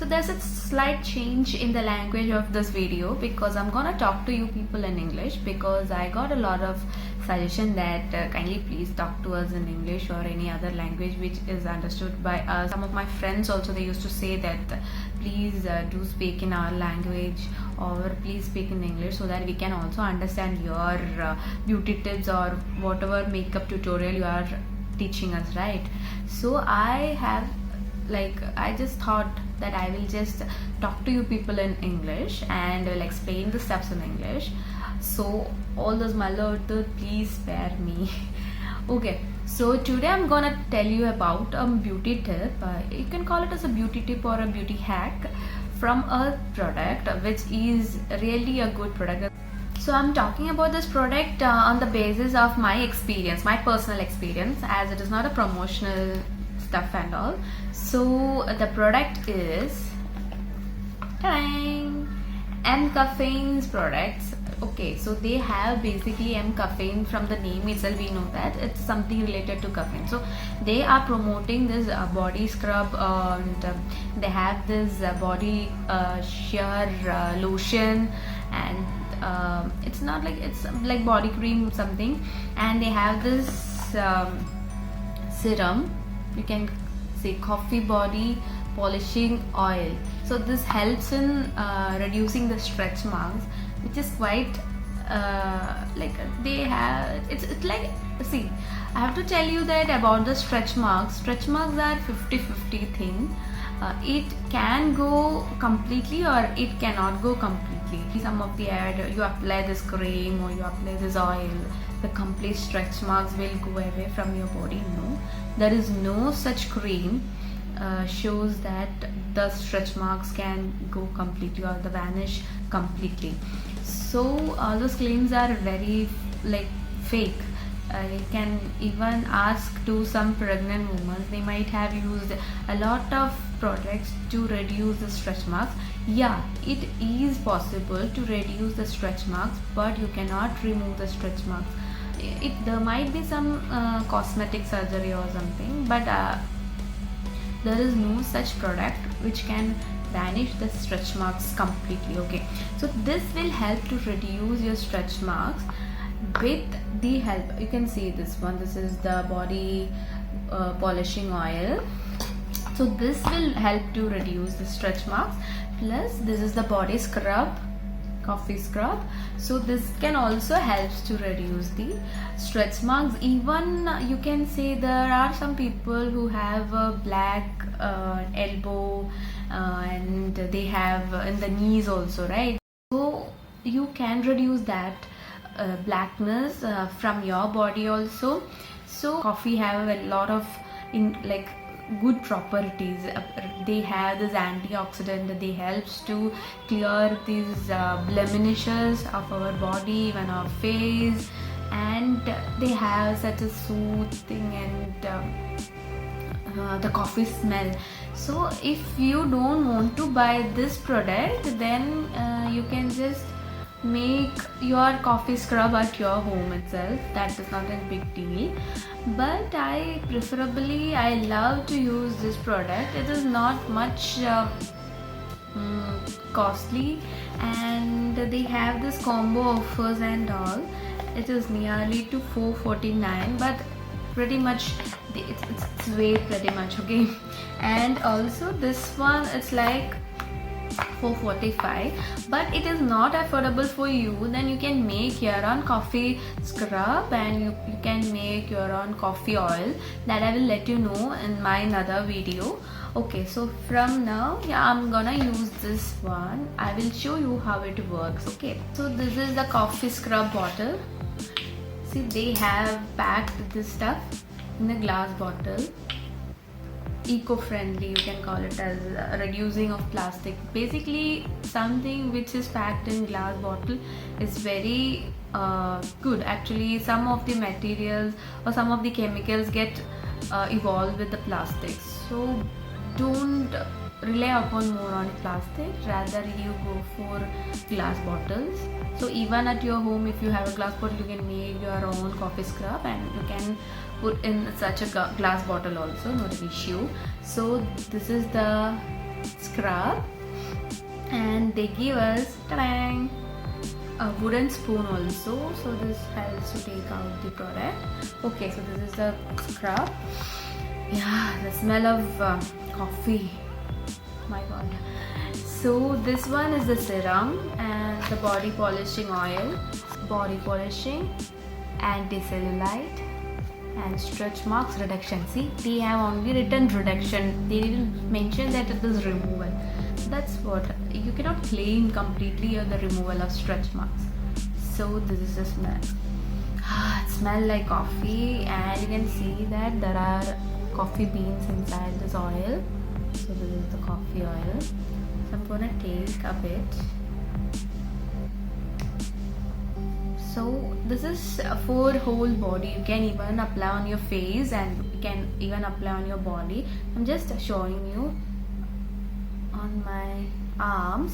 there's a slight change in the language of this video because I'm gonna talk to you people in English, because I got a lot of suggestion that kindly please talk to us in English or any other language which is understood by us. Some of my friends also, they used to say that please do speak in our language or please speak in English so that we can also understand your beauty tips or whatever makeup tutorial you are teaching us, right? So I just thought that I will just talk to you people in English and will explain the steps in English. So all those malod, please spare me. Okay, so today I'm gonna tell you about a beauty tip. You can call it as a beauty tip or a beauty hack from a product which is really a good product. So I'm talking about this product on the basis of my experience, my personal experience, as it is not a promotional stuff and all. So the product is M Caffeine's products. Okay, so they have basically M Caffeine. From the name itself we know that it's something related to caffeine. So they are promoting this body scrub, and they have this body sheer lotion, and it's not like, it's like body cream something, and they have this serum, you can say coffee body polishing oil. So this helps in reducing the stretch marks, which is quite like they have, it's like, see, I have to tell you that about the stretch marks. Stretch marks are 50-50 thing. It can go completely or it cannot go completely. Some of the ad, you apply this cream or you apply this oil, the complete stretch marks will go away from your body. No, there is no such cream shows that the stretch marks can go completely or the vanish completely. So all those claims are very like fake. You can even ask to some pregnant women, they might have used a lot of products to reduce the stretch marks. Yeah, it is possible to reduce the stretch marks, but you cannot remove the stretch marks. There might be some cosmetic surgery or something, but there is no such product which can vanish the stretch marks completely. Okay, so this will help to reduce your stretch marks with the help, you can see this one, this is the body polishing oil. So this will help to reduce the stretch marks, plus this is the body scrub, coffee scrub. So this can also helps to reduce the stretch marks. Even you can say there are some people who have a black elbow and they have in the knees also, right? So you can reduce that blackness from your body also. So coffee have a lot of good properties. They have this antioxidant, they helps to clear these blemishes of our body, even our face, and they have such a soothing and the coffee smell. So if you don't want to buy this product, then you can just make your coffee scrub at your home itself. That is not a big deal, but I love to use this product. It is not much costly, and they have this combo offers and all. It is nearly to $449, but pretty much it's way pretty much okay. And also this one, it's like $445, but it is not affordable for you. Then you can make your own coffee scrub, and you can make your own coffee oil. That I will let you know in my another video. Okay, so from now, yeah, I'm gonna use this one. I will show you how it works. Okay, so this is the coffee scrub bottle. See, they have packed this stuff in a glass bottle. Eco-friendly, you can call it as reducing of plastic. Basically something which is packed in glass bottle is very good. Actually, some of the materials or some of the chemicals get evolved with the plastics, so don't rely upon more on plastic, rather you go for glass bottles. So even at your home, if you have a glass bottle, you can make your own coffee scrub and you can put in such a glass bottle also, not an issue. So this is the scrub, and they give us ta-dang, a wooden spoon also, so this helps to take out the product. Okay, so this is the scrub. Yeah, the smell of coffee, my god. So this one is the serum and the body polishing oil, body polishing, anti-cellulite and stretch marks reduction. See, they have only written reduction, they didn't mention that it is removal. That's what, you cannot claim completely the removal of stretch marks. So this is the smell. It smells like coffee, and you can see that there are coffee beans inside this oil. So this is the coffee oil. So I'm gonna take a bit. So this is for whole body. You can even apply on your face and you can even apply on your body. I'm just showing you on my arms.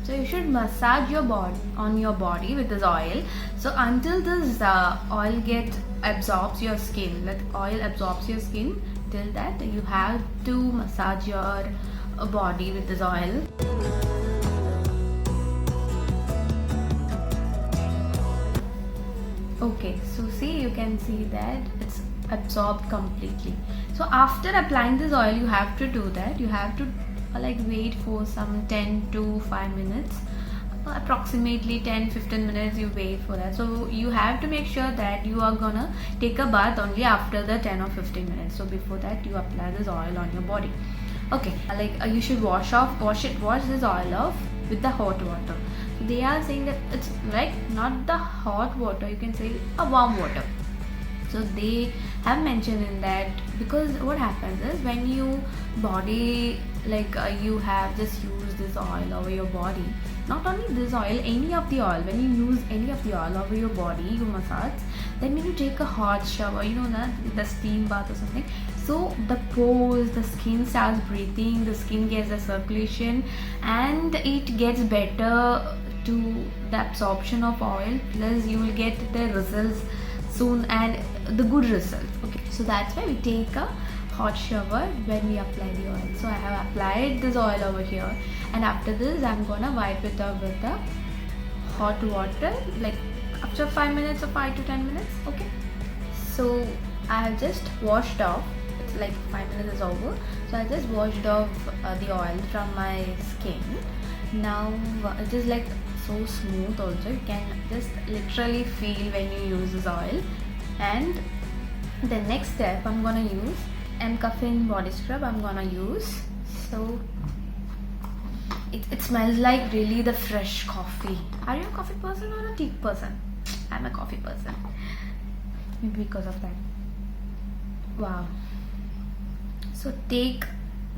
So you should massage your body on your body with this oil. So until this oil absorbs your skin, let oil absorbs your skin. Till that you have to massage your body with this oil. Okay, so see, you can see that it's absorbed completely. So after applying this oil, you have to do that. You have to like wait for some 10 to 5 minutes, approximately 10-15 minutes you wait for that. So you have to make sure that you are gonna take a bath only after the 10 or 15 minutes. So before that you apply this oil on your body. Okay, like you should wash this oil off with the hot water. So they are saying that it's like not the hot water, you can say a warm water. So they have mentioned in that, because what happens is when you body you have just used this oil over your body, not only this oil, any of the oil, when you use any of the oil over your body, you massage, then when you take a hot shower, you know that the steam bath or something, so the pores, the skin starts breathing, the skin gets a circulation and it gets better to the absorption of oil, plus you will get the results soon and the good results. Okay, so that's why we take a hot shower when we apply the oil. So I have applied this oil over here, and after this I'm gonna wipe it off with the hot water, like after 5 minutes or 5 to 10 minutes. Okay, so I have just washed off. It's like 5 minutes is over, so I just washed off the oil from my skin. Now it is like so smooth also, you can just literally feel when you use this oil. And the next step I'm gonna use M-Caffeine body scrub. I'm gonna use, so it smells like really the fresh coffee. Are you a coffee person or a tea person? I'm a coffee person, maybe because of that. Wow. So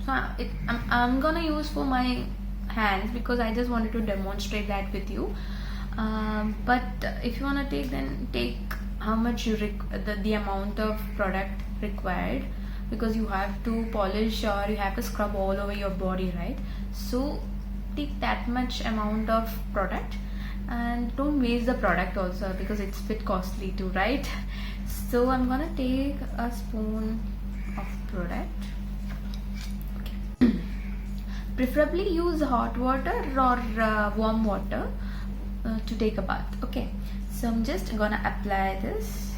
I'm gonna use for my hands because I just wanted to demonstrate that with you. But if you want to take, then take how much you the amount of product required, because you have to polish or you have to scrub all over your body, right? So take that much amount of product, and don't waste the product also, because it's a bit costly too, right? So I'm gonna take a spoon of product. Preferably use hot water or warm water to take a bath. Okay, so I'm just gonna apply this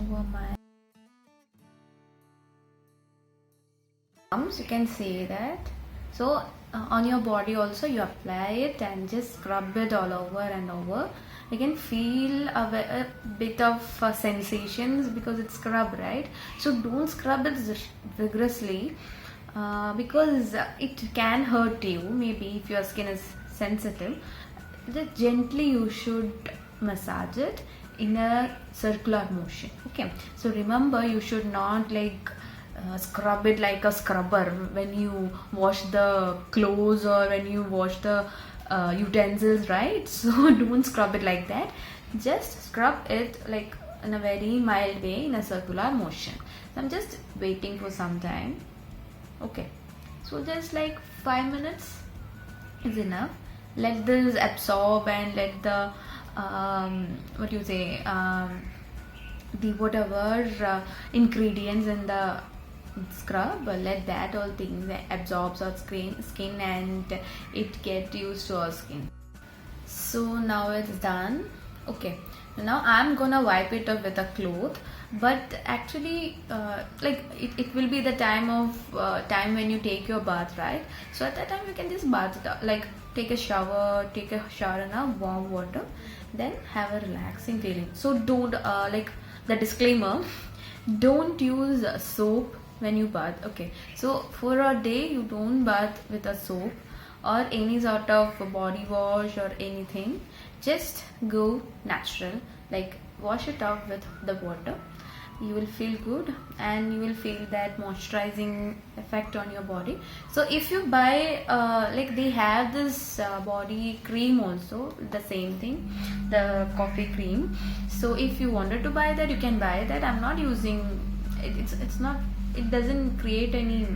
over my arms. You can see that. So on your body also you apply it and just scrub it all over and over. You can feel a bit of sensations because it's scrub, right? So don't scrub it vigorously. Because it can hurt you, maybe if your skin is sensitive. Just gently you should massage it in a circular motion. Okay, so remember, you should not scrub it like a scrubber when you wash the clothes or when you wash the utensils, right? So don't scrub it like that. Just scrub it like in a very mild way in a circular motion. So I'm just waiting for some time. Okay, so just like 5 minutes is enough. Let this absorb and let the what do you say, the whatever ingredients in the scrub, let that all things absorbs our skin and it get used to our skin. So now it's done. Okay, now I'm gonna wipe it up with a cloth, but actually like it will be the time when you take your bath, right? So at that time you can just bath it up, like take a shower in a warm water, then have a relaxing feeling. So don't like the disclaimer, don't use soap when you bath. Okay, so for a day you don't bath with a soap or any sort of body wash or anything. Just go natural, like wash it off with the water. You will feel good and you will feel that moisturizing effect on your body. So if you buy like they have this body cream also, the same thing, the coffee cream. So if you wanted to buy that, you can buy that. I'm not using it. It's not, it doesn't create any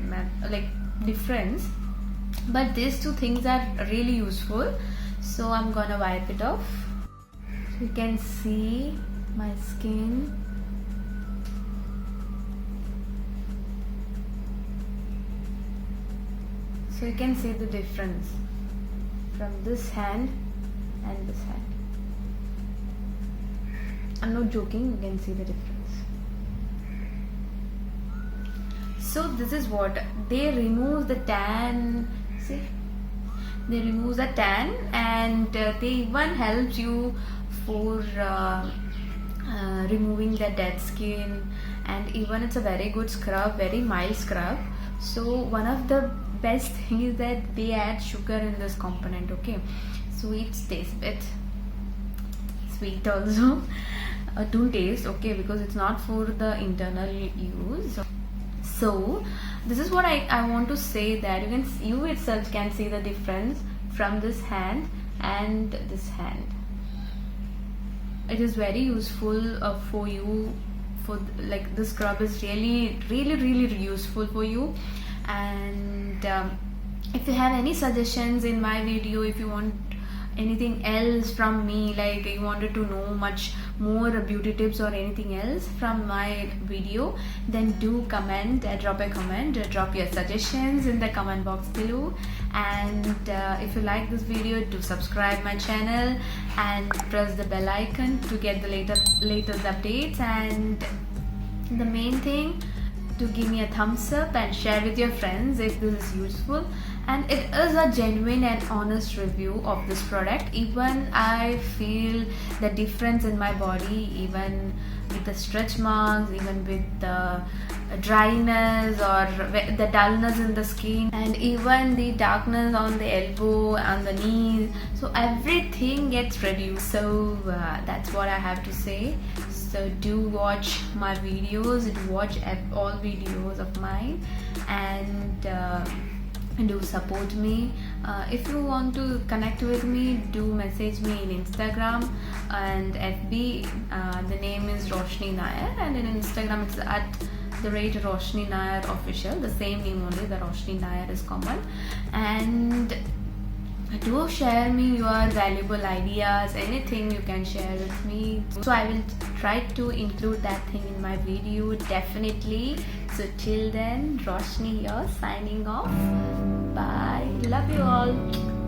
like difference, but these two things are really useful. So I'm gonna wipe it off. So you can see my skin. So you can see the difference from this hand and this hand. I'm not joking, you can see the difference. So this is what they remove the tan. See, they remove the tan, and they even helps you for removing the dead skin, and even it's a very good scrub, very mild scrub. So one of the best thing is that they add sugar in this component. Okay, sweet taste bit sweet also. Don't taste, okay, because it's not for the internal use. So this is what I want to say, that you itself can see the difference from this hand and this hand. It is very useful for you, for like the scrub is really useful for you. And if you have any suggestions in my video, if you want anything else from me, like you wanted to know much more beauty tips or anything else from my video, then do comment, drop a comment, drop your suggestions in the comment box below. And if you like this video, do subscribe my channel and press the bell icon to get the latest updates. And the main thing, to give me a thumbs up and share with your friends if this is useful. And it is a genuine and honest review of this product. Even I feel the difference in my body, even with the stretch marks, even with the dryness or the dullness in the skin, and even the darkness on the elbow and the knees. So everything gets reduced. So that's what I have to say. So do watch my videos, do watch all videos of mine, and do support me. If you want to connect with me, do message me in Instagram and FB. The name is Roshni Nair, and in Instagram it's at @Roshni Nair official. The same name only, the Roshni Nair is common. And do share me your valuable ideas, anything you can share with me. So I will try to include that thing in my video, definitely. So till then, Roshni here signing off. Bye. Love you all.